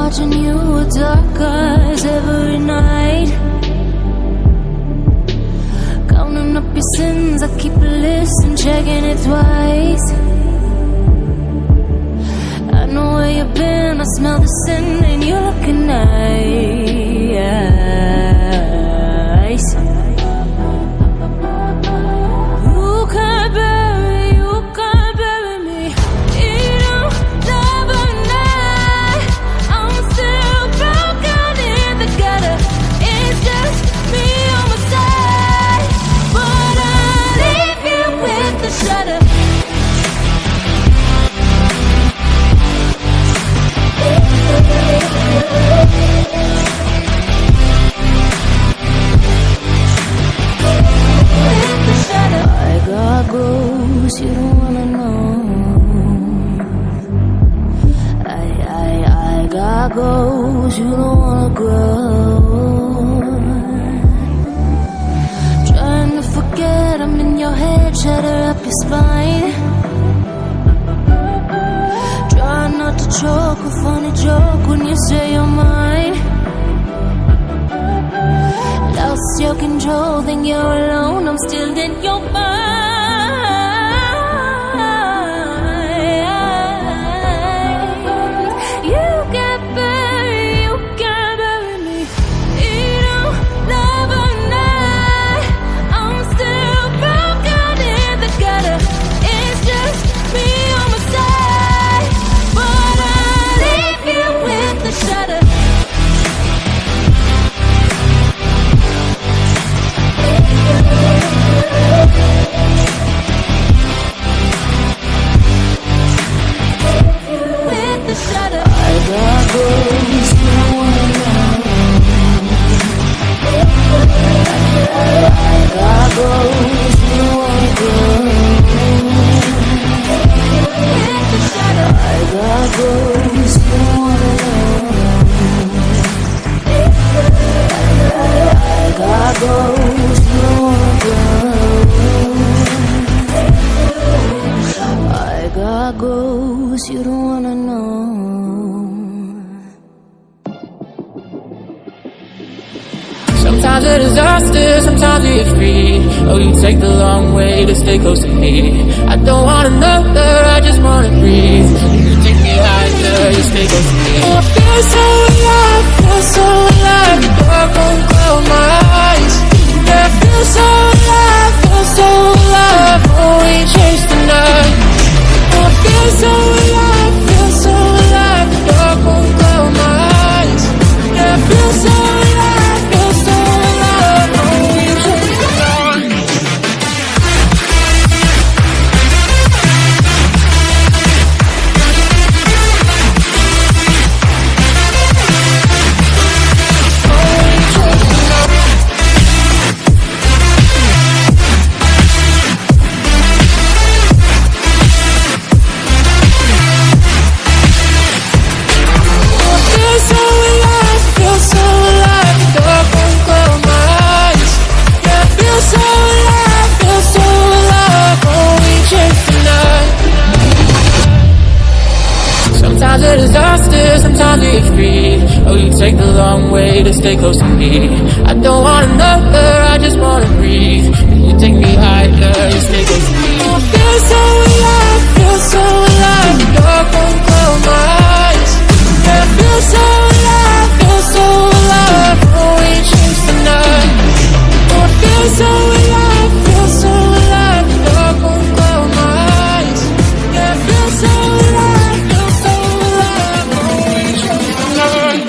watching you with dark eyes every night. Counting up your sins, I keep a list and checking it twice. I know where you've been, I smell the sin and you're looking nice. You can't bury me. You don't love a night. I'm still broken in the gutter. It's just me on my side, but I leave you with the shudder. I got ghosts you don't wanna know. I got ghosts you don't wanna grow. Trying to forget I'm in your head, shatter up your spine. Try not to choke, a funny joke when you say you're mine. Lost your control, think you're alone, I'm still in your mind. You can't bury me. You don't love a night. I'm still broken in the gutter. It's just me on my side, but I leave you with the shudder. With the shudder. I got ghosts you don't wanna know. I got ghosts you don't wanna go. With the shudder. I got ghosts you don't wanna know. I got ghosts you don't wanna go. I got ghosts you don't wanna know. Sometimes a disaster, sometimes we're free. Oh, you take the long way to stay close to me. I don't want another, I just wanna breathe. You take me higher, you stay close to me. Oh, I feel so alive, feel so alive. The dark won't close my eyes. Yeah, I feel so alive, feel so alive. Oh, we chase the night. Oh, I feel so alive, feel so alive. The dark won't close my eyes. Yeah, I feel so alive, feel so alive. Oh, we chase the night. Sometimes a disaster, sometimes we're free. Oh, you take the long way to stay close to me. I don't want another, I just wanna breathe. You take me higher, you stay close to me. Oh, I feel so alive, feel so alive. The dark won't close my eyes. Yeah, I feel so alive, feel so alive. Oh, we chase the night. Oh, I feel so alive, feel so alive. The dark won't close my eyes. Yeah, I feel so alive, feel so alive. Oh, we chase the night.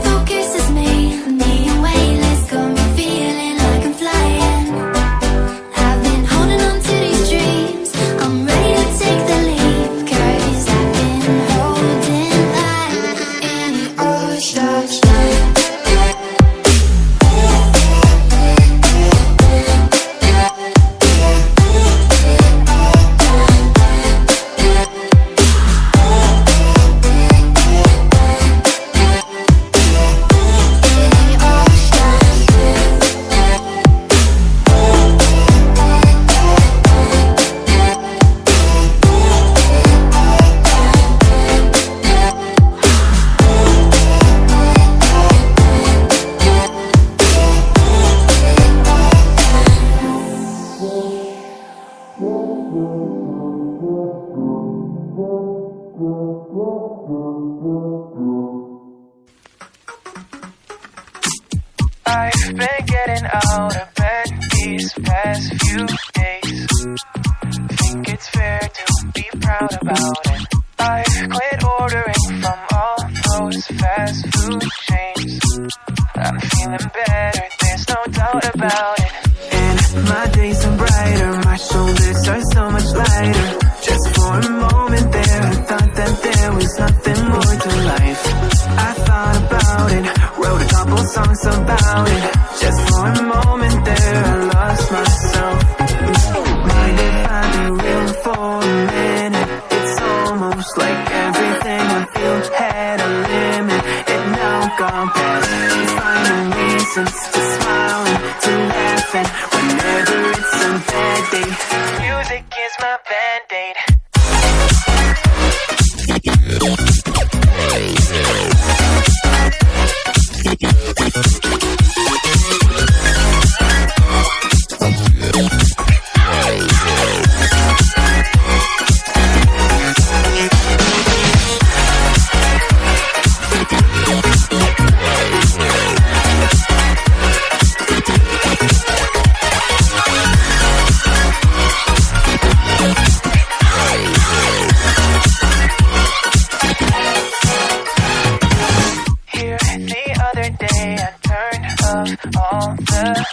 focuses me weightless, got me feeling like I'm flying. I've been holding on to these dreams, I'm ready to take the leap, 'cause I've been holding back in the ocean. I've been getting out of bed these past few days. Think it's fair to be proud about it. I've quit ordering from all those fast food chains. I'm feeling better, there's no doubt about it. And my days are brighter, my shoulders are so much lighter. Just for a moment there, I thought that there was nothing more to life. I thought about it, wrote a couple songs about it. Just for a moment there, I lost myself. Mind if I be real for a minute? It's almost like everything I feel had a limit. It now gone past. Finding reasons to smile and to laugh, and whenever it's a bad day, music is my band-aid. Here the other day I turned off all the